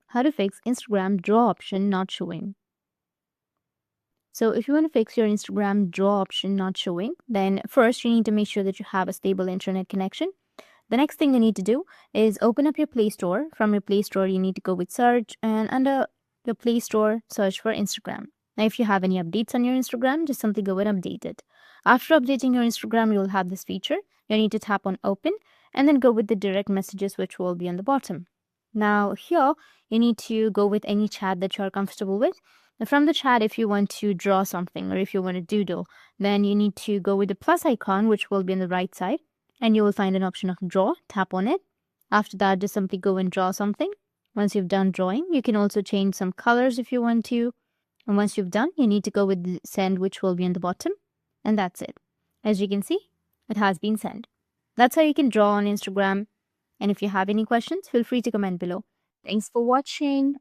how to fix Instagram draw option not showing. So if you want to fix your Instagram draw option not showing, then first you need to make sure that you have a stable internet connection. The next thing you need to do is open up your Play Store. From your Play Store, you need to go with search, and under the Play Store, search for Instagram. Now, if you have any updates on your Instagram, just simply go and update it. After updating your Instagram, you'll have this feature. You need to tap on open and then go with the direct messages, which will be on the bottom. Now, here, you need to go with any chat that you're comfortable with. Now, from the chat, if you want to draw something or if you want to doodle, then you need to go with the plus icon, which will be on the right side, and you will find an option of draw. Tap on it. After that, just simply go and draw something. Once you've done drawing, you can also change some colors if you want to. And once you've done, you need to go with the send, which will be on the bottom. And that's it. As you can see, it has been sent. That's how you can draw on Instagram. And if you have any questions, feel free to comment below. Thanks for watching.